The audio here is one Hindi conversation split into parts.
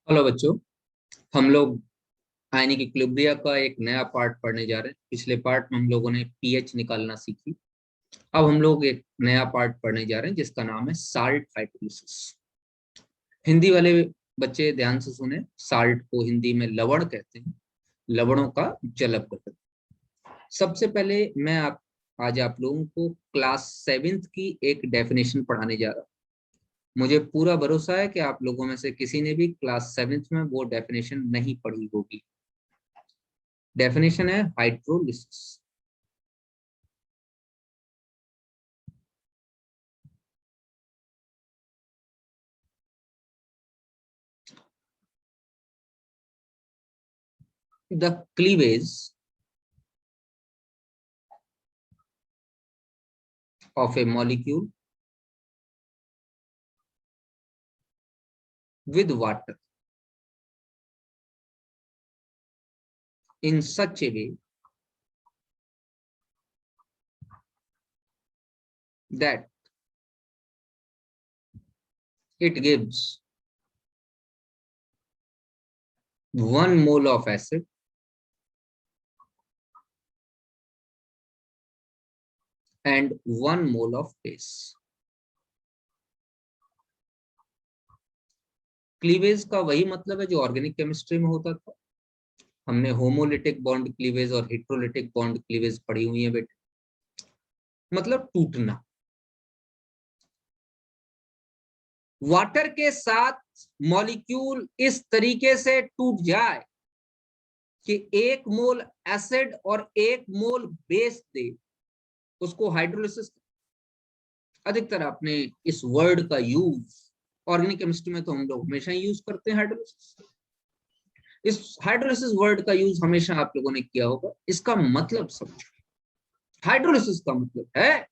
हेलो बच्चों। हम लोग आयनिक इक्विलिब्रिया का एक नया पार्ट पढ़ने जा रहे हैं। पिछले पार्ट में हम लोगों ने पीएच निकालना सीखी। अब हम लोग एक नया पार्ट पढ़ने जा रहे हैं जिसका नाम है साल्ट हाइड्रोलिसिस। हिंदी वाले बच्चे ध्यान से सुने। साल्ट को हिंदी में लवण कहते हैं। लवणों का जलप घटक। सबसे पहले मैं आज आप लोगों को क्लास 7th की एक डेफिनेशन पढ़ाने जा रहा हूँ। मुझे पूरा भरोसा है कि आप लोगों में से किसी ने भी क्लास 7th में वो डेफिनेशन नहीं पढ़ी होगी। डेफिनेशन है hydrolysis. The cleavage of a molecule with water in such a way that it gives 1 mole of acid and 1 mole of base. Cleavage का वही मतलब है जो ऑर्गेनिक केमिस्ट्री में होता था। हमने होमोलिटिक बॉन्ड क्लीवेज और हेट्रोलिटिक बॉन्ड क्लीवेज पढ़ी हुई है बेटे। मतलब टूटना। वाटर के साथ मॉलिक्यूल इस तरीके से टूट जाए कि 1 मोल एसिड और 1 मोल बेस दे, उसको हाइड्रोलिसिस। अधिकतर आपने इस वर्ड का यूज ऑर्गेनिक केमिस्ट्री में तो हम लोग हमेशा ही यूज करते हैं हाइड्रोलिसिस। इस हाइड्रोलिसिस वर्ड का यूज हमेशा आप लोगों ने किया होगा। इसका मतलब समझो। हाइड्रोलिसिस का मतलब है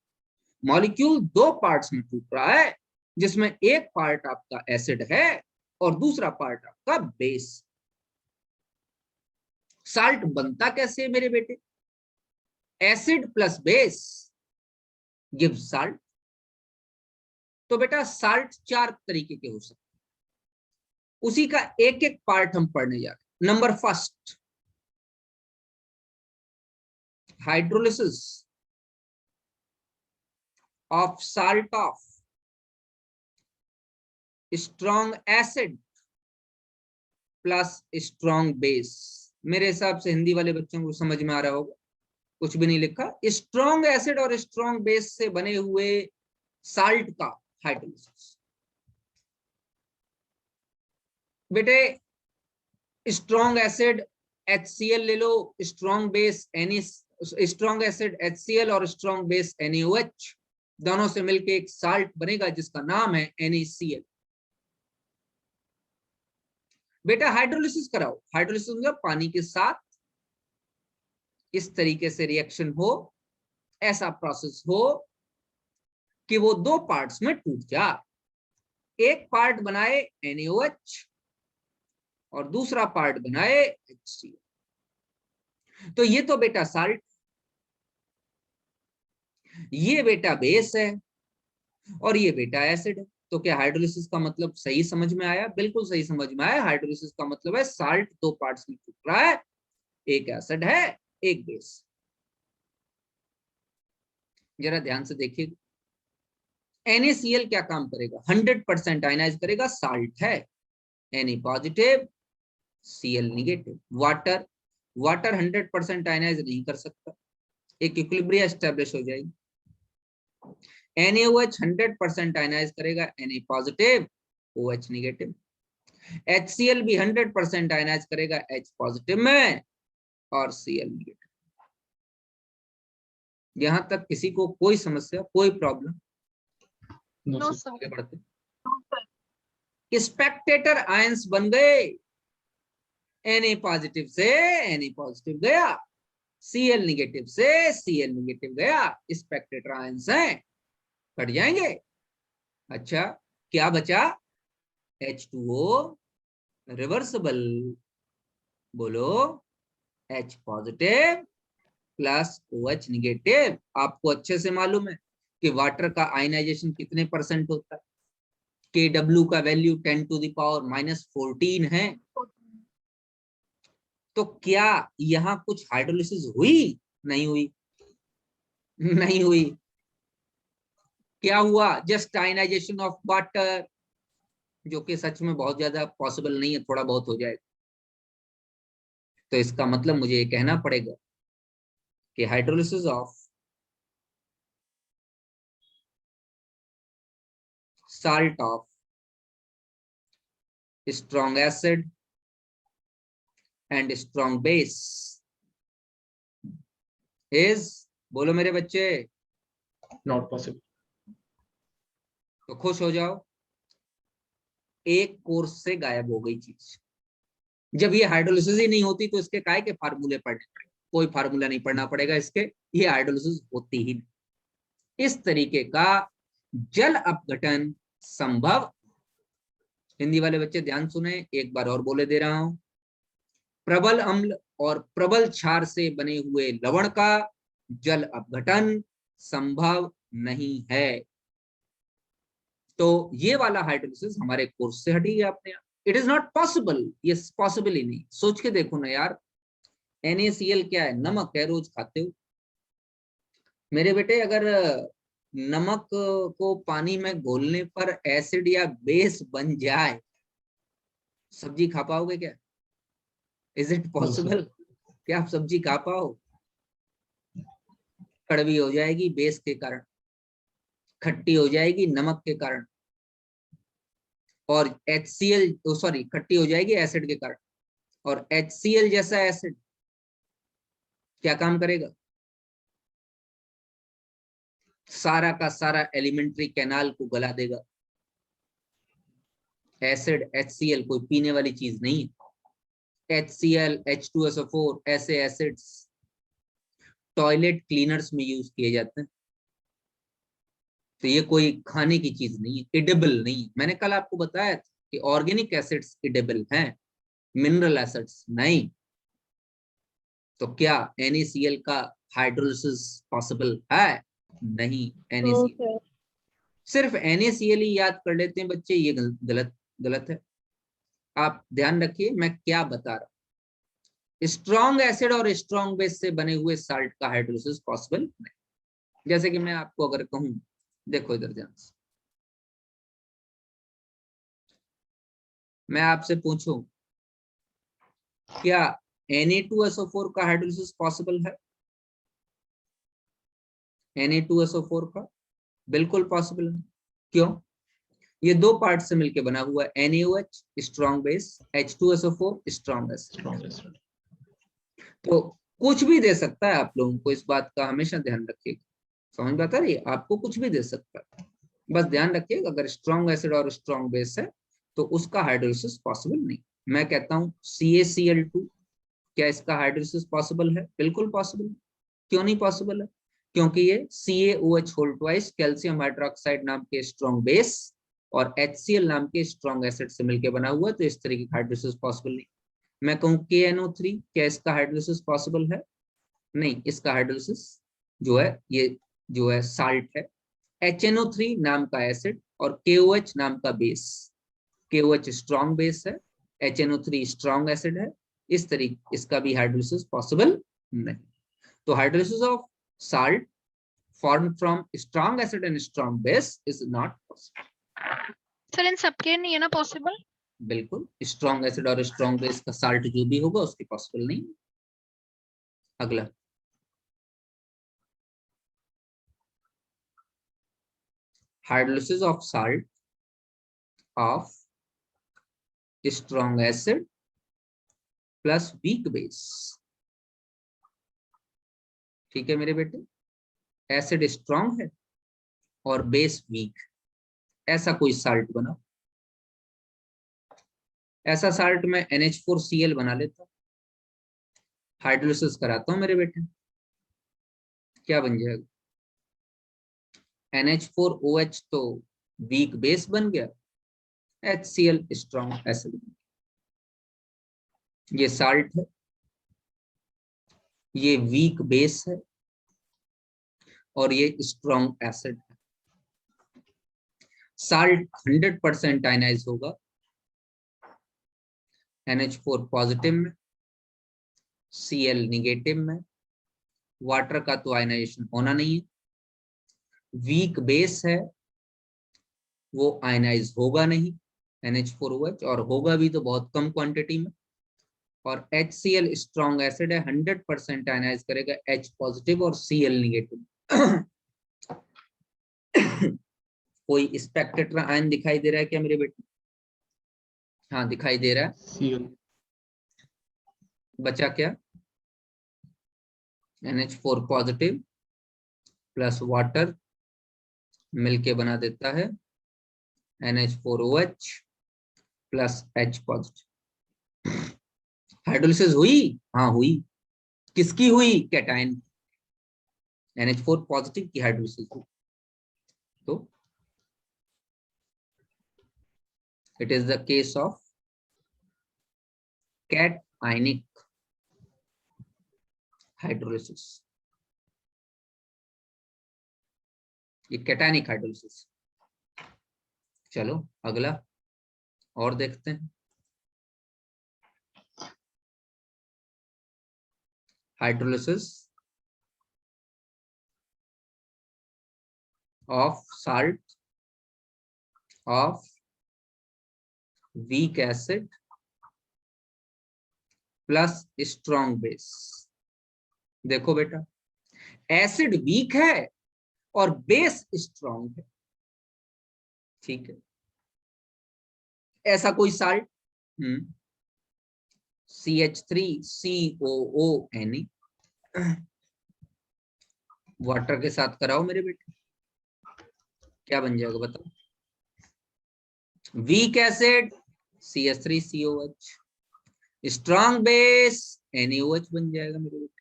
मॉलिक्यूल 2 पार्ट्स में टूट रहा है, जिसमें एक पार्ट आपका एसिड है और दूसरा पार्ट आपका बेस। साल्ट बनता कैसे है मेरे बेटे? Acid plus base give salt. तो बेटा साल्ट 4 तरीके के हो सकते हैं। उसी का एक एक पार्ट हम पढ़ने जा रहे हैं। Number first, hydrolysis of salt of strong acid plus strong base. मेरे हिसाब से हिंदी वाले बच्चों को समझ में आ रहा होगा। कुछ भी नहीं लिखा। स्ट्रॉन्ग एसिड और स्ट्रॉन्ग बेस से बने हुए साल्ट का हाइड्रोलिसिस। बेटे स्ट्रॉन्ग एसिड HCl ले लो, strong base strong acid HCl और स्ट्रॉन्ग बेस NaOH दोनों से मिलकर एक साल्ट बनेगा जिसका नाम है NaCl। बेटा हाइड्रोलिसिस कराओ। हाइड्रोलिसिस मतलब पानी के साथ इस तरीके से रिएक्शन हो, ऐसा प्रोसेस हो कि वो 2 पार्ट्स में टूट जाए। एक पार्ट बनाए NaOH और दूसरा पार्ट बनाए HCl। तो ये तो बेटा साल्ट, ये बेटा बेस है और ये बेटा एसिड है। तो क्या हाइड्रोलिसिस का मतलब सही समझ में आया? बिल्कुल सही समझ में आया। हाइड्रोलिसिस का मतलब है साल्ट 2 पार्ट्स में टूट रहा है, एक एसिड है एक बेस। जरा ध्यान से देखिए। NaCl क्या काम करेगा? 100% आयनाइज करेगा। साल्ट है, Na positive Cl negative. Water 100% ionise नहीं कर सकता। एक इक्विलिब्रिया एस्टेब्लिश हो जाएगी। NaOH 100% आयनाइज करेगा, Na positive OH negative. HCl भी 100% आयनाइज करेगा, H पॉजिटिव में और Cl निगेटिव। यहां तक किसी को कोई समस्या, कोई प्रॉब्लम? No sir. बढ़ते स्पेक्टेटर आयंस बन गए। Na पॉजिटिव से Na पॉजिटिव गया, Cl निगेटिव से Cl निगेटिव गया। स्पेक्टेटर आयंस हैं, कट जाएंगे। अच्छा क्या बचा? H2O reversible. बोलो, H positive plus OH negative. आपको अच्छे से मालूम है कि वाटर का आयनाइजेशन कितने % होता है? Kw का वैल्यू 10⁻⁻14 है। तो क्या यहाँ कुछ हाइड्रोलिसिस हुई? नहीं हुई, नहीं हुई। क्या हुआ? जस्ट आयनाइजेशन ऑफ वाटर, जो कि सच में बहुत ज्यादा पॉसिबल नहीं है, थोड़ा बहुत हो जाएगा। तो इसका मतलब मुझे ये कहना पड़ेगा कि hydrolysis of salt of strong acid and strong base is, बोलो मेरे बच्चे, नॉट पॉसिबल। तो खुश हो जाओ, एक कोर्स से गायब हो गई चीज। जब ये हाइड्रोलिसिस ही नहीं होती तो इसके काय के फार्मूले पढ़ने पड़ेंगे? कोई फार्मूला नहीं पढ़ना पड़ेगा इसके, ये हाइड्रोलिसिस होती ही नहीं। इस तरीके का जल अपघटन संभव। हिंदी वाले बच्चे ध्यान सुने, एक बार और बोले दे रहा हूं। प्रबल अम्ल और प्रबल क्षार से बने हुए लवण का जल अपघटन संभव नहीं है। तो ये वाला हाइड्रोलिसिस हमारे कोर्स से हटी गया अपने आप। इट इज नॉट पॉसिबल, ये पॉसिबल ही नहीं। सोच के देखो ना यार, NaCl क्या है? नमक है, रोज खाते हो मेरे बेटे। अगर नमक को पानी में घोलने पर एसिड या बेस बन जाए, सब्जी खा पाओगे क्या? Is it possible? क्या आप सब्जी खा पाओ? कड़वी हो जाएगी बेस के कारण, खट्टी हो जाएगी नमक के कारण, और HCl, सॉरी, खट्टी हो जाएगी एसिड के कारण। और HCl जैसा एसिड क्या काम करेगा? सारा का सारा एलिमेंट्री कैनाल को गला देगा। एसिड HCl कोई पीने वाली चीज नहीं है। HCl, H2SO4 ऐसे एसिड्स टॉयलेट क्लीनर्स में यूज किए जाते हैं। तो ये कोई खाने की चीज नहीं है, इडेबल नहीं है। मैंने कल आपको बताया था कि ऑर्गेनिक एसिड्स इडेबल हैं, मिनरल एसिड्स नहीं। तो क्या NaCl का हाइड्रोलिसिस पॉसिबल है? नहीं। NaCl, सिर्फ NaCl ही याद कर लेते हैं बच्चे, ये गलत गलत है। आप ध्यान रखिए मैं क्या बता रहा हूं। स्ट्रॉन्ग एसिड और स्ट्रॉन्ग बेस से बने हुए साल्ट का हाइड्रोलिसिस पॉसिबल नहीं। जैसे कि मैं आपको अगर कहूं, देखो इधर ध्यान से, मैं आपसे पूछूं क्या Na2SO4 का हाइड्रोलिसिस पॉसिबल है? Na2SO4 का बिल्कुल पॉसिबल है। क्यों? ये दो पार्ट से मिलकर बना हुआ है। NaOH strong base, H2SO4 strong acid. तो कुछ भी दे सकता है आप लोगों को, इस बात का हमेशा ध्यान रखिएगा। समझ बता रही है? आपको कुछ भी दे सकता है, बस ध्यान रखिएगा अगर स्ट्रॉन्ग एसिड और स्ट्रॉन्ग बेस है तो उसका हाइड्रोलिसिस पॉसिबल नहीं। मैं कहता हूं CaCl2, क्या इसका हाइड्रोलिसिस पॉसिबल है? बिल्कुल पॉसिबल है। क्यों नहीं पॉसिबल है? क्योंकि ये CaOH whole twice calcium hydroxide नाम के स्ट्रॉन्ग बेस और HCl नाम के स्ट्रॉन्ग एसिड से मिलकर बना हुआ है, तो इस तरीके का हाइड्रोलिसिस पॉसिबल नहीं। मैं कहूं KNO3, क्या इसका हाइड्रोलिसिस पॉसिबल है? नहीं, इसका हाइड्रोलिसिस जो है, ये जो है साल्ट है, HNO3 नाम का एसिड और KOH नाम का बेस। KOH स्ट्रॉन्ग बेस है, HNO3 स्ट्रॉन्ग एसिड है। इस तरीके इसका भी हाइड्रोलिसिस पॉसिबल नहीं। तो hydrolysis of salt formed from strong acid and strong base is not possible. Sir इन सबके नहीं है ना पॉसिबल? बिल्कुल, स्ट्रॉन्ग एसिड और स्ट्रॉन्ग बेस का साल्ट जो भी होगा उसकी पॉसिबल नहीं। अगला, hydrolysis of salt of strong acid plus weak base. ठीक है मेरे बेटे, एसिड स्ट्रॉन्ग है और बेस वीक, ऐसा कोई साल्ट बना। ऐसा साल्ट में NH4Cl बना लेता हूं, हाइड्रोलिसिस कराता हूं मेरे बेटे, क्या बन जाएगा? NH4OH तो वीक बेस बन गया, HCl स्ट्रॉन्ग एसिड। ये साल्ट है, ये वीक बेस है और ये स्ट्रॉन्ग एसिड है। साल्ट 100% आयनाइज होगा NH4 पॉजिटिव में, Cl निगेटिव में। वाटर का तो आयनाइजेशन होना नहीं है, वीक बेस है, वो आयनाइज होगा नहीं NH4OH, और होगा भी तो बहुत कम क्वांटिटी में। और HCl स्ट्रॉन्ग एसिड है, 100% आयनाइज करेगा H पॉजिटिव और Cl निगेटिव। कोई स्पेक्ट्रेटर आयन दिखाई दे रहा है क्या मेरे बेटे? हाँ दिखाई दे रहा है। Cl. बचा क्या? NH4 पॉजिटिव प्लस वाटर मिलके बना देता है NH4OH plus H positive. Hydrolysis हुई? हाँ हुई। किसकी हुई? कैटायन। NH4 पॉजिटिव की हाइड्रोलिसिस हुई। तो it is the case of cationic hydrolysis. ये कैटायनिक हाइड्रोलिसिस। चलो अगला और देखते हैं। Hydrolysis of salt of weak acid plus strong base. देखो बेटा, एसिड वीक है और बेस स्ट्रॉन्ग है, ठीक है। ऐसा कोई साल्ट CH3COONe, वाटर के साथ कराओ मेरे बेटे, क्या बन जाएगा बताओ? Weak acid CH3COH, strong base NaOH बन जाएगा मेरे बेटे।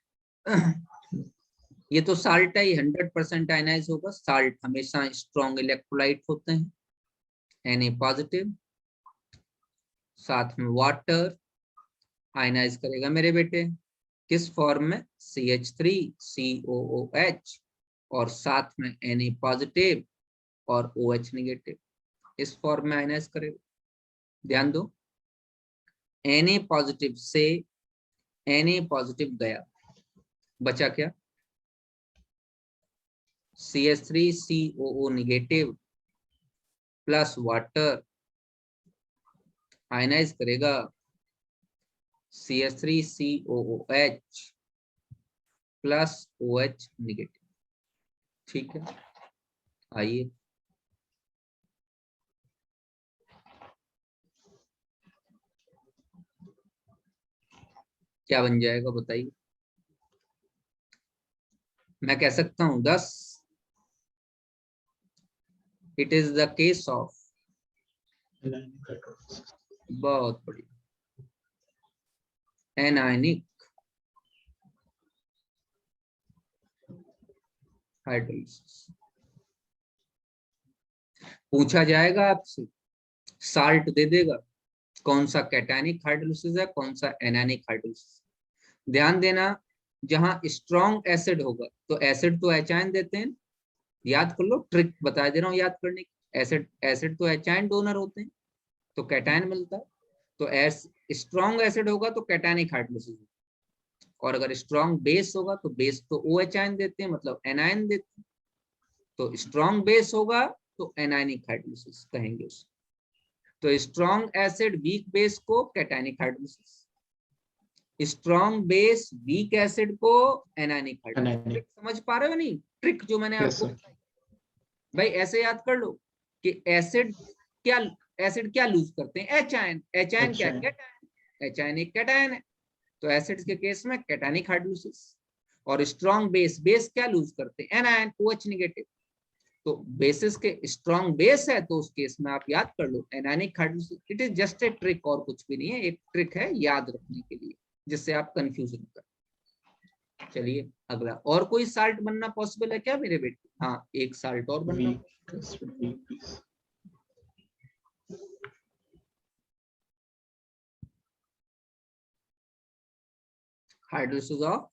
ये तो साल्ट है, 100% आयनाइज होगा। साल्ट हमेशा स्ट्रॉन्ग इलेक्ट्रोलाइट होते हैं, Na पॉजिटिव, साथ में वाटर आयनाइज करेगा मेरे बेटे, किस फॉर्म में? CH3COOH, और साथ में Na पॉजिटिव और OH निगेटिव, इस फॉर्म में आयनाइज करेगा। ध्यान दो, Na पॉजिटिव से Na पॉजिटिव गया, बचा क्या? CH3COO negative plus water ionise करेगा CH3COOH प्लस OH निगेटिव, ठीक है। आइए क्या बन जाएगा बताइए? मैं कह सकता हूं 10। It is the case of, बहुत बढ़िया, एनायनिक हाइड्रोलिसिस। पूछा जाएगा आपसे, साल्ट दे देगा, कौन सा कैटायनिक हाइड्रोलिसिस है, कौन सा एनायनिक हाइड्रोलिसिस। ध्यान देना, जहां स्ट्रॉन्ग एसिड होगा तो एसिड तो एचायन देते हैं, याद कर लो, ट्रिक बता दे रहा हूँ याद करने की। एसिड एसिड तो एचायन डोनर होते हैं, तो कैटायन मिलता है। तो स्ट्रॉन्ग एसिड होगा तो कैटायनिक हाइड्रोलिसिस, और अगर स्ट्रॉन्ग बेस होगा तो बेस तो OH आयन देते हैं, मतलब एनायन देते हैं। तो स्ट्रॉन्ग बेस होगा तो एनायनिक हाइड्रोलिसिस कहेंगे उसे। तो स्ट्रॉन्ग एसिड वीक बेस को cationic hydrolysis, strong base weak acid को एनायनिक हाइड्रोलिसिस। ट्रिक समझ पा रहे हो नहीं? ट्रिक जो मैंने आपको बताई भाई, ऐसे याद कर लो कि एसिड क्या लूज करते हैं? H ion. एच आयन क्या? कैटायन। एच आयन एक कैटायन है, तो एसिड्स के केस में कैटायनिक हाइड्रोलिसिस। और स्ट्रॉन्ग बेस क्या लूज करते हैं? Anion, OH negative. तो बेसिस के स्ट्रॉन्ग बेस है तो उस केस में आप याद कर लो anionic hydrolysis. It is just a trick, और कुछ भी नहीं है, एक ट्रिक है याद रखने के लिए, जिससे आप कंफ्यूज नहीं कर। चलिए अगला, और कोई साल्ट बनना पॉसिबल है क्या मेरे बेटे? हाँ एक साल्ट और बनना। Hydrolysis of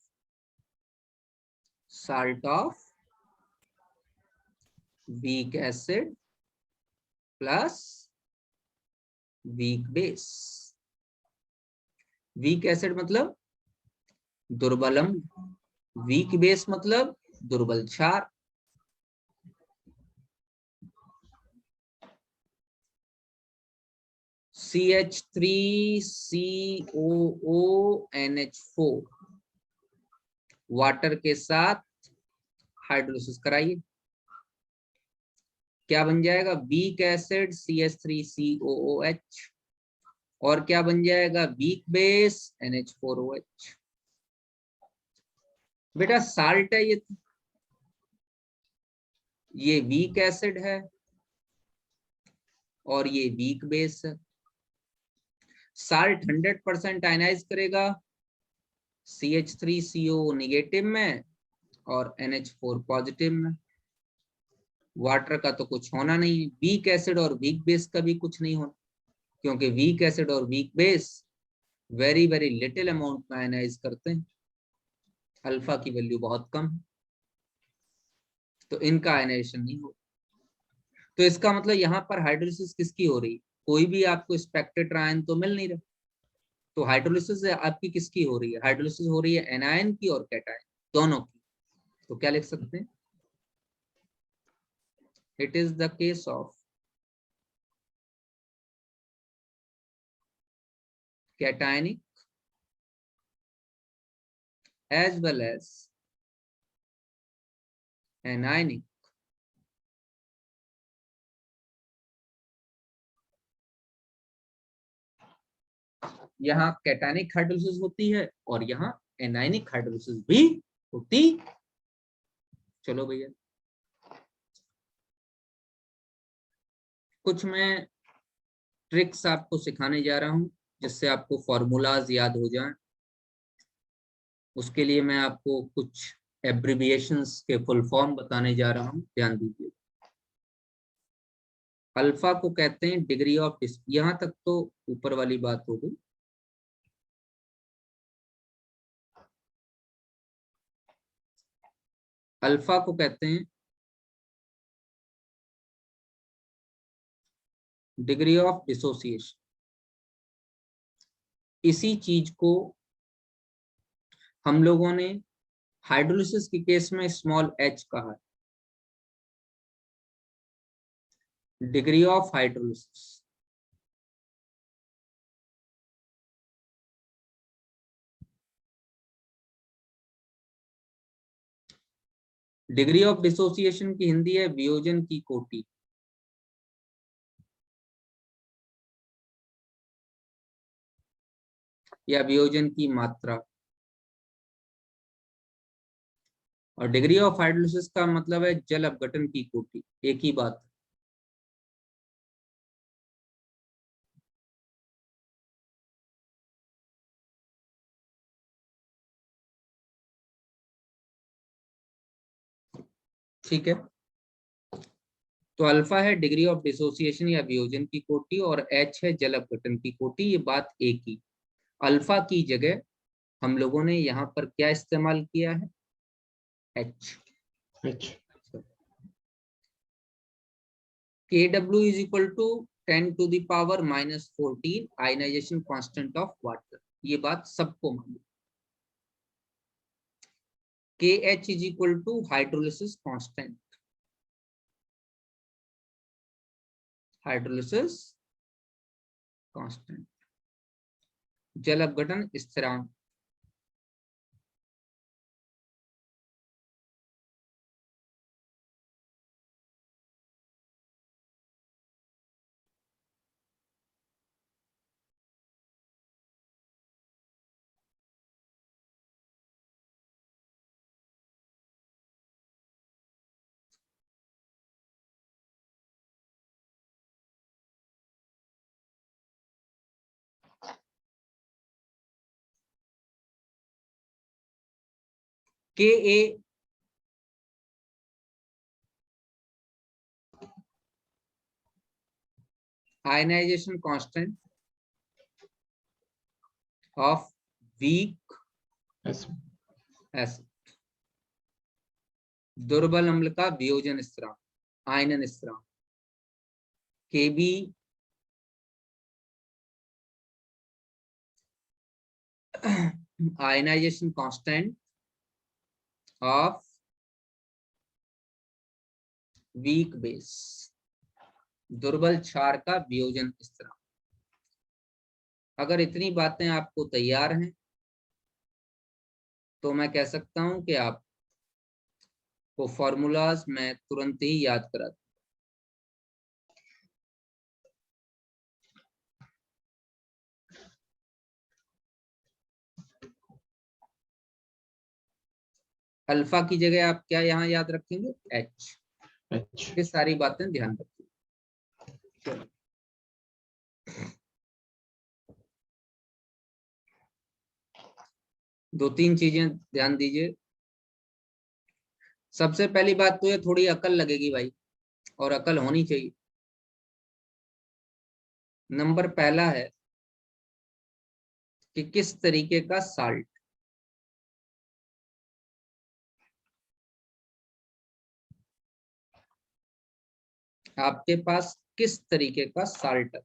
salt of weak acid plus weak base. Weak acid मतलब दुर्बल अम्ल, वीक बेस मतलब दुर्बल क्षार। CH3COONH4 वाटर के साथ हाइड्रोलिसिस कराइए, क्या बन जाएगा? वीक एसिड CH3COOH और क्या बन जाएगा? Weak base NH4OH। बेटा साल्ट है ये वीक एसिड है और ये वीक बेस है। साल्ट 100% आयनाइज करेगा CH3CO नेगेटिव में और NH4 पॉजिटिव में। वाटर का तो कुछ होना नहीं है, वीक एसिड और वीक बेस का भी कुछ नहीं होना, क्योंकि वीक एसिड और weak base very very little amount में आयनाइज करते हैं, अल्फा की वैल्यू बहुत कम है, तो इनका आयनाइजेशन नहीं हो। तो इसका मतलब यहाँ पर हाइड्रोलिसिस किसकी हो रही है? कोई भी आपको स्पेक्टेटर आयन तो मिल नहीं रहा, तो हाइड्रोलिसिस आपकी किसकी हो रही है? हाइड्रोलिसिस हो रही है एनायन की और कैटायन दोनों की। तो क्या लिख सकते हैं? It is the case of cationic as well as anionic यहाँ कैटायनिक हाइड्रोलिसिस होती है और यहाँ एनायनिक हाइड्रोलिसिस भी होती। चलो भैया कुछ मैं ट्रिक्स आपको सिखाने जा रहा हूं जिससे आपको फॉर्मूलाज याद हो जाएं। उसके लिए मैं आपको कुछ एब्रिविएशंस के फुल फॉर्म बताने जा रहा हूं, ध्यान दीजिए। अल्फा को कहते हैं डिग्री ऑफ यहां तक तो ऊपर वाली बात हो गई। अल्फा को कहते हैं डिग्री ऑफ डिसोसिएशन। इसी चीज को हम लोगों ने हाइड्रोलिसिस के केस में स्मॉल h कहा है, degree of hydrolysis. Degree of dissociation की हिंदी है वियोजन की कोटि। या वियोजन की मात्रा। और डिग्री ऑफ हाइड्रोलिसिस का मतलब है जल अपघटन की कोटि, एक ही बात। ठीक है, तो अल्फा है डिग्री ऑफ डिसोसिएशन या वियोजन की कोटि और एच है जल अपघटन की कोटि, ये बात एक ही। अल्फा की जगह हम लोगों ने यहाँ पर क्या इस्तेमाल किया है? H. Kw is equal to 10 to the power minus 14 ionisation constant of water, ये बात सबको मालूम। KH is equal to hydrolysis constant, hydrolysis constant, जल अपघटन स्थिरांक। Ka ionisation constant of weak acid, दुर्बल अम्ल का वियोजन स्थिरांक, आयनन स्थिरांक। Kb ionization constant of weak base, दुर्बल क्षार का वियोजन स्थिरांक। अगर इतनी बातें आपको तैयार हैं तो मैं कह सकता हूं कि आप को फॉर्मूलाज मैं तुरंत ही याद करा दूं। अल्फा की जगह आप क्या यहाँ याद रखेंगे? एच। ये सारी बातें ध्यान रखिए। दो तीन चीजें ध्यान दीजिए। सबसे पहली बात तो ये थोड़ी अकल लगेगी भाई, और अकल होनी चाहिए। नंबर पहला है कि किस तरीके का साल्ट, आपके पास किस तरीके का साल्ट है।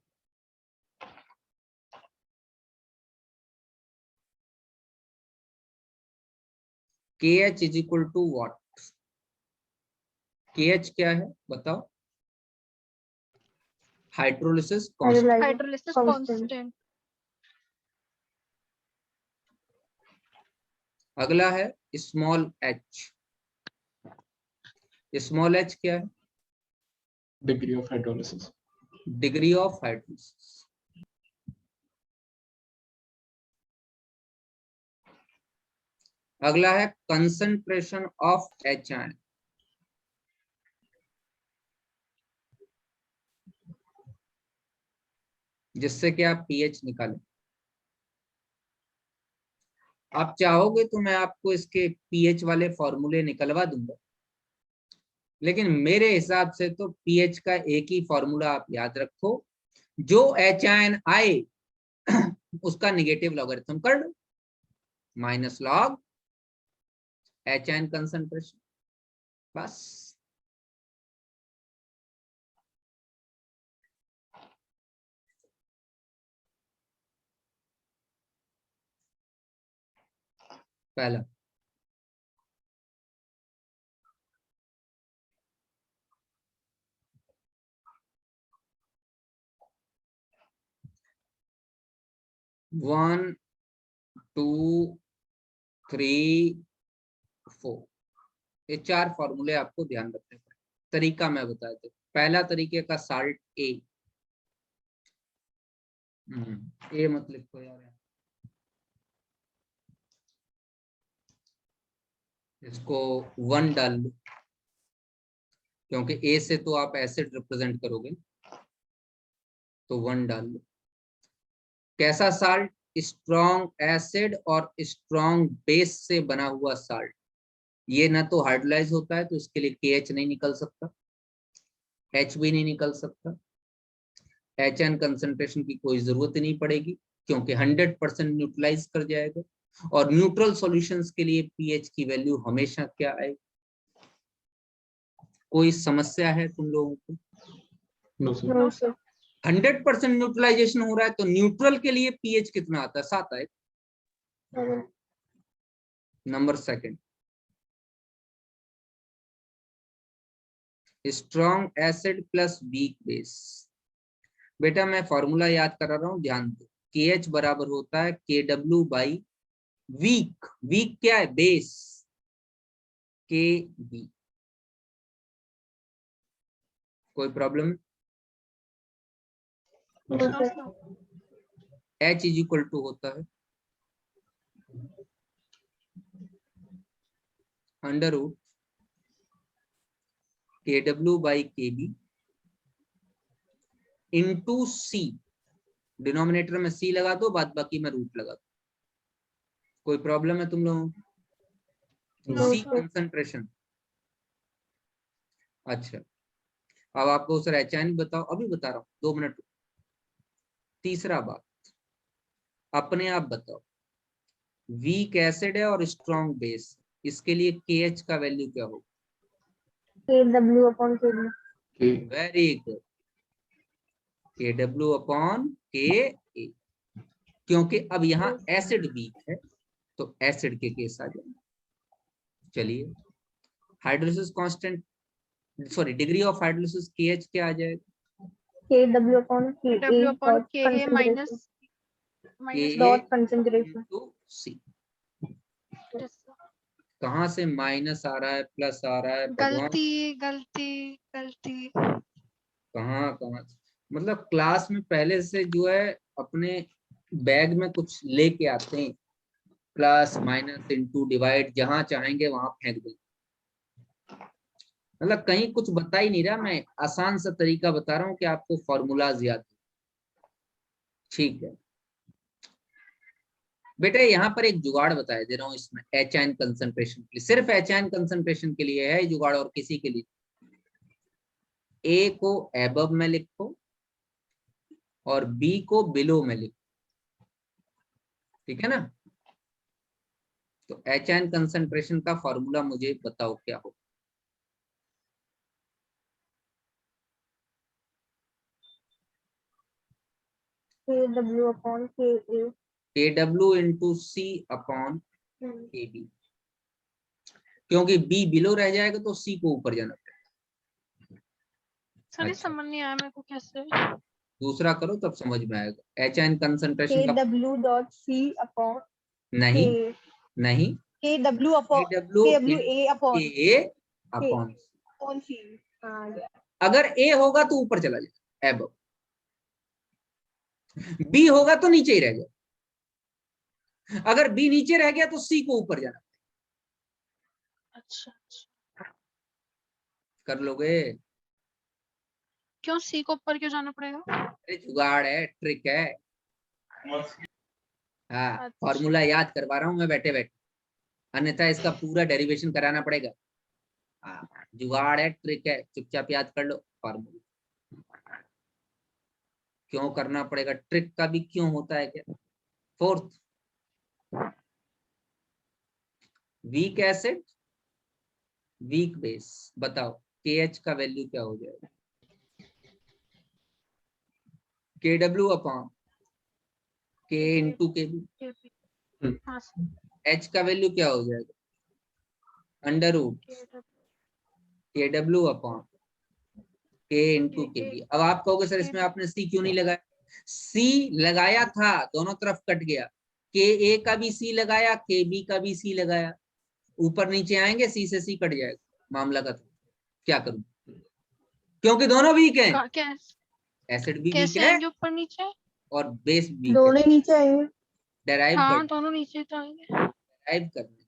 KH is equal to what? KH क्या है बताओ? Hydrolysis constant. Hydrolysis constant. अगला है स्मॉल h। स्मॉल h क्या है? Degree of hydrolysis. Degree of hydrolysis. अगला है कंसंट्रेशन ऑफ H आयन। जिससे कि आप pH निकालें। आप चाहोगे तो मैं आपको इसके pH वाले फॉर्मूले निकलवा दूंगा, लेकिन मेरे हिसाब से तो pH का एक ही फॉर्मूला आप याद रखो, जो H आयन आए उसका निगेटिव लॉगरिथम कर लो, minus log H ion concentration, बस। पहला। वन, टू, थ्री, फोर, ये चार फॉर्मूले आपको ध्यान रखने पड़े। तरीका मैं बता देता हूं। पहला तरीके का साल्ट ए मत लिखो यार, इसको 1 डाल लो, क्योंकि ए से तो आप एसिड रिप्रेजेंट करोगे, तो 1 डाल लो। कैसा साल्ट? स्ट्रॉन्ग एसिड और स्ट्रॉन्ग बेस से बना हुआ साल्ट। ये ना तो हाइड्रोलाइज होता है, तो इसके लिए KH नहीं निकल सकता, H भी नहीं निकल सकता। HN कंसंट्रेशन की कोई जरूरत नहीं पड़ेगी, क्योंकि 100% न्यूट्रलाइज कर जाएगा। और न्यूट्रल सॉल्यूशंस के लिए pH की वैल्यू हमेशा क्या आएगी? कोई समस्या है तुम लोगों को? No sir. 100% न्यूट्रलाइजेशन हो रहा है तो न्यूट्रल के लिए pH कितना आता है? 7 आए। Number second, strong acid plus weak base. बेटा मैं फॉर्मूला याद करा रहा हूं, ध्यान दो। KH बराबर होता है KW बाई वीक। वीक क्या है? Base, KB। कोई problem? H is equal to होता है under root KW by KB into C। Denominator में C लगा दो, बाद बाकी में रूट लगा दो। कोई प्रॉब्लम है तुम लोगों को? C concentration. अच्छा, अब आपको सर H आयन बताओ, अभी बता रहा हूँ, 2 मिनट। तीसरा बात, अपने आप बताओ, वीक एसिड है और स्ट्रॉन्ग बेस, इसके लिए KH का वैल्यू क्या होगा? KW/KB। Very good. KW upon KA, क्योंकि अब यहाँ एसिड वीक है तो एसिड के केस आ जाएंगे। चलिए hydrolysis constant, sorry degree of hydrolysis KH क्या आ जाएगा? KW upon KA W upon dot KA minus concentration dot concentration. into C। yes, sir. कहाँ से माइनस आ रहा है प्लस आ रहा है भगवान, गलती गलती गलती। कहाँ कहाँ मतलब क्लास में पहले से जो है अपने बैग में कुछ लेके आते हैं, प्लस माइनस इनटू डिवाइड, जहां चाहेंगे वहां फेंक दें। मतलब कहीं कुछ बता ही नहीं रहा, मैं आसान सा तरीका बता रहा हूँ कि आपको फॉर्मूलाज याद हो। ठीक है बेटे, यहाँ पर एक जुगाड़ बता दे रहा हूँ इसमें एच आयन कंसंट्रेशन के लिए, सिर्फ एच आयन कंसंट्रेशन के लिए है जुगाड़, और किसी के लिए। ए को एबव में लिखो और बी को बिलो में लिखो, ठीक है ना। तो एच आयन कंसंट्रेशन का फॉर्मूला मुझे बताओ क्या हो। KW upon KA. KW into C upon KB, क्योंकि B बिलो रह जाएगा तो C को ऊपर जाना पड़ेगा। सर ये अच्छा। समझ नहीं आया मेरे को कैसे। दूसरा करो तब समझ में आएगा। एच आयन कंसंट्रेशन का KW dot C upon नहीं KA. नहीं, KW upon KW KW A upon KA upon, upon C. हाँ, अगर A होगा तो ऊपर चला जाएगा एबव, B होगा तो नीचे ही रह जाए, अगर B नीचे रह गया तो C को ऊपर जाना। अच्छा अच्छा। कर लोगे? क्यों C को ऊपर क्यों जाना पड़ेगा? अरे जुगाड़ है, ट्रिक है। हाँ अच्छा। फॉर्मूला याद करवा रहा हूँ मैं बैठे बैठे, अन्यथा इसका पूरा डेरिवेशन कराना पड़ेगा। हाँ जुगाड़ है, ट्रिक है, चुपचाप याद कर लो फॉर्मूला। क्यों करना पड़ेगा, ट्रिक का भी क्यों होता है क्या। Fourth, weak acid weak base, बताओ KH का वैल्यू क्या हो जाएगा? KW upon K into KB। हाँ सर। H का वैल्यू क्या हो जाएगा? Under root KW upon K into KB। अब आप कहोगे सर इसमें आपने C क्यों नहीं लगाया? C लगाया था, दोनों तरफ कट गया, KA का भी C लगाया, KB का भी C लगाया, ऊपर नीचे आएंगे C से C कट जाएगा, मामला का था। क्या करूं, क्योंकि दोनों वीक हैं, क्या एसिड भी वीक कैसे है आएंगे ऊपर नीचे? और बेस वीक है। दोनों नीचे आएंगे। डेराइव हाँ दोनों नीचे तो आएंगे। डेराइव करने,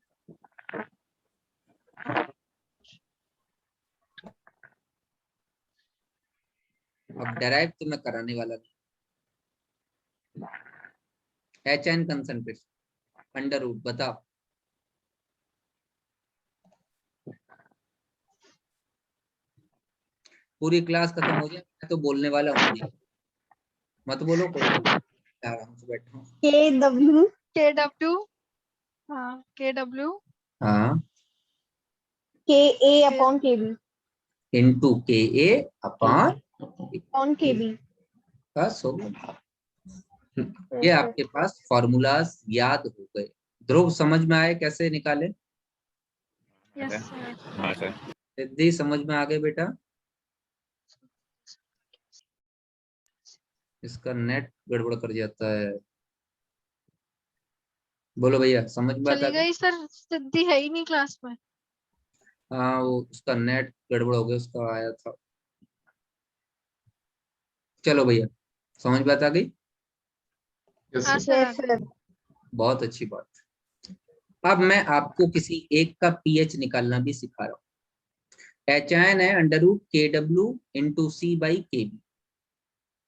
अब डेराइव तो मैं कराने वाला नहीं। H N concentration under root, बताओ पूरी क्लास खत्म हो जाए मैं तो बोलने वाला हूँ नहीं, मत बोलो, कोई आराम से बैठा हूँ। KW हाँ KW हाँ KA upon KB into KA upon on KB. बस हो गया। ये आपके पास फॉर्मूलाज याद हो गए। ध्रुव समझ में आए कैसे निकाले? Yes sir. हाँ सर। सिद्धि समझ में आ गए बेटा? इसका नेट गड़बड़ कर जाता है। बोलो भैया समझ में आता चली है? गई सर, सिद्धि है ही नहीं क्लास में। हाँ वो उसका नेट गड़बड़ हो गया, उसका आया था। चलो भैया समझ में आ गई? यस हाँ सर। सर आ Yes, गई। sir. बहुत अच्छी बात। अब मैं आपको किसी एक का पीएच निकालना भी सिखा रहा हूँ। एच आयन है under root KW into C by KB,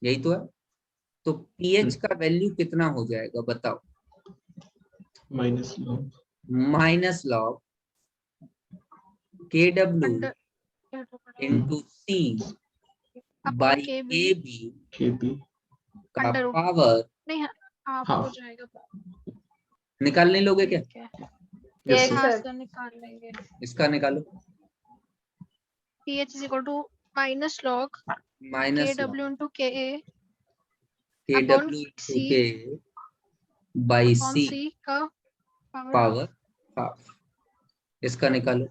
यही तो है। तो पीएच का वैल्यू कितना हो जाएगा बताओ? Minus log minus log KW into C upon by KB KB KB का अंडर रूट पावर नहीं हाफ Half. हो जाएगा। निकाल नहीं लोगे क्या? ठीक है। Yes Yes, sir. हाँ sir. सर निकाल लेंगे। इसका निकालो। pH is equal to minus log minus KW into KA KW into K by कौन C सी का पावर पावर हाफ। इसका निकालो,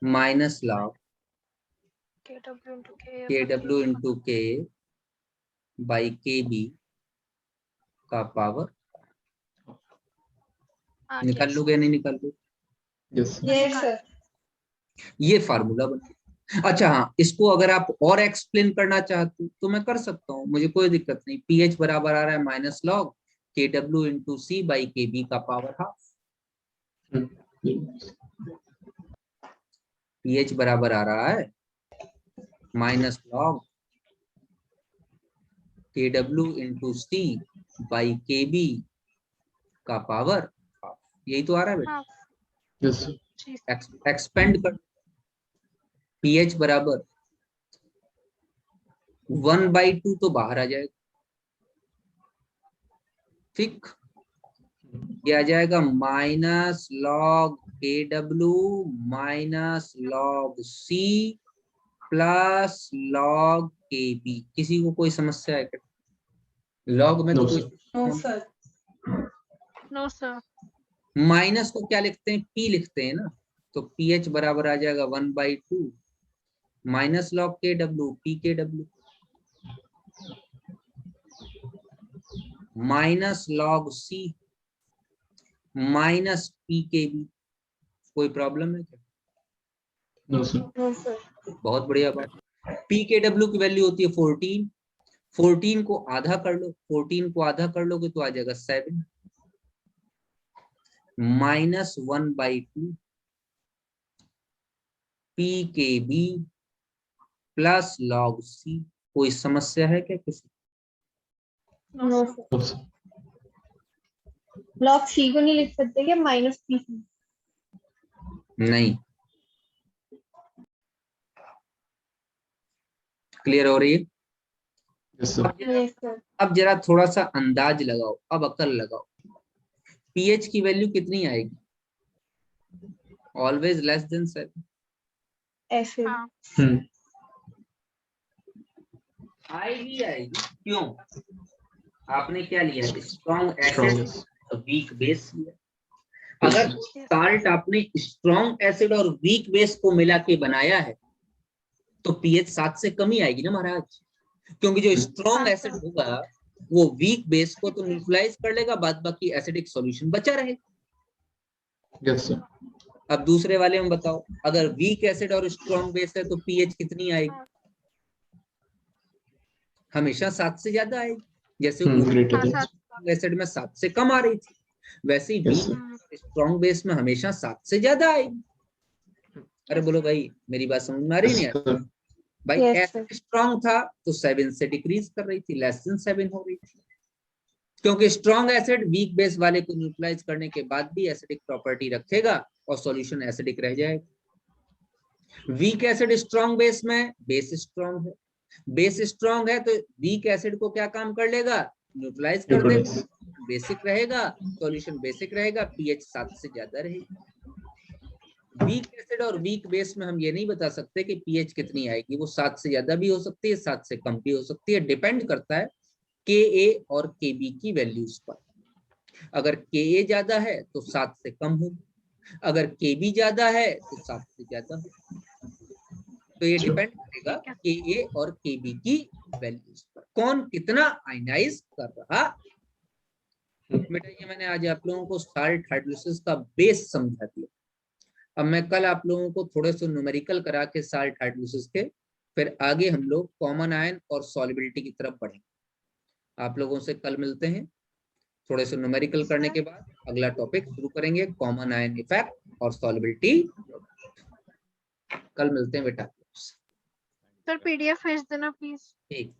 minus log KW into K by KB का पावर। निकाल लोगे नहीं निकाल लोगे? Yes. Yes, sir. ये फार्मूला बना। अच्छा हाँ, इसको अगर आप और एक्सप्लेन करना चाहते हो तो मैं कर सकता हूँ, मुझे कोई दिक्कत नहीं। पीएच बराबर आ रहा है minus log KW into C by KB का पावर हाफ। पीएच बराबर आ रहा है minus log KW into C by KB का पावर हाफ। यही तो आ रहा है बेटा। Yes, sir. एक्सपेंड कर, पीएच बराबर 1/2 तो बाहर आ जाएगा, ठीक। ये आ जाएगा minus log KW minus log C plus log KB। किसी को कोई समस्या है क्या? लॉग में तो No, कोई sir. No, sir. No sir minus को क्या लिखते हैं? P लिखते हैं ना। तो पीएच बराबर आ जाएगा 1/2 minus log KW P KW minus log C minus P KB। कोई प्रॉब्लम है क्या? No, sir. No, sir. बहुत बढ़िया बात। P KW की वैल्यू होती है 14। 14 को आधा कर लो, 14 को आधा कर लोगे तो आ जाएगा 7 minus 1/2 PKB plus log C। कोई समस्या है क्या किसी? No, sir. No, sir. Log C को नहीं लिख सकते क्या? Minus P? नहीं। क्लियर हो रही है? Yes, sir. Yes, sir. अब जरा थोड़ा सा अंदाज लगाओ, अब अकल लगाओ। पीएच की वैल्यू कितनी आएगी? Always less than 7। ऐसे। हाँ आएगी आएगी। क्यों? आपने क्या लिया है? Strong acid, Strongest. Weak base लिया। Yes, अगर sir. साल्ट आपने स्ट्रॉन्ग एसिड और वीक बेस को मिला के बनाया है तो पीएच 7 से कम ही आएगी ना महाराज, क्योंकि जो स्ट्रॉन्ग एसिड होगा वो वीक बेस को तो न्यूट्रलाइज कर लेगा, बाद बाकी एसिडिक सॉल्यूशन बचा रहेगा। Yes, sir. अब दूसरे वाले में बताओ, अगर वीक एसिड और स्ट्रॉन्ग बेस है तो पीएच कितनी आएगी? हमेशा 7 से ज्यादा आएगी। जैसे Greater than. स्ट्रॉन्ग एसिड में 7 से कम आ रही थी, वैसे ही Yes, weak sir. Strong base में हमेशा 7 से ज्यादा आएगी। अरे बोलो भाई, मेरी बात समझ में आ रही नहीं? Yes, sir. भाई Yes, एसिड स्ट्रॉन्ग था तो 7 से डिक्रीज कर रही थी, लेस देन 7 हो रही थी, क्योंकि स्ट्रॉन्ग एसिड वीक बेस वाले को न्यूट्रलाइज करने के बाद भी एसिडिक प्रॉपर्टी रखेगा और सॉल्यूशन एसिडिक रह जाएगा। वीक एसिड स्ट्रॉन्ग बेस में, बेस स्ट्रॉन्ग है, बेस स्ट्रॉन्ग है तो वीक एसिड को क्या काम कर लेगा? न्यूट्रलाइज कर देगा, Neutralize. बेसिक रहेगा, सॉल्यूशन बेसिक रहेगा, पीएच 7 से ज्यादा रहेगी। वीक एसिड और वीक बेस में हम ये नहीं बता सकते कि पीएच कितनी आएगी, वो 7 से ज्यादा भी हो सकती है, 7 से कम भी हो सकती है, डिपेंड करता है Ka और Kb की वैल्यूज पर। अगर Ka ज्यादा है तो 7 से कम होगी, अगर Kb ज्यादा है तो 7 से ज्यादा होगी। तो ये डिपेंड करेगा Ka और Kb की वैल्यूज पर, कौन कितना आयनाइज कर रहा। बेटा ये मैंने आज आप लोगों को साल्ट हाइड्रोलिसिस का बेस समझा दिया। अब मैं कल आप लोगों को थोड़े से न्यूमेरिकल करा के साल्ट हाइड्रोलिसिस के, फिर आगे हम लोग कॉमन आयन और सॉल्युबिलिटी की तरफ बढ़ेंगे। आप लोगों से कल मिलते हैं, थोड़े से न्यूमेरिकल करने के बाद अगला टॉपिक शुरू करेंगे, कॉमन आयन इफेक्ट और सॉल्युबिलिटी। कल मिलते हैं बेटा। सर पीडीएफ भेज देना प्लीज। ठीक।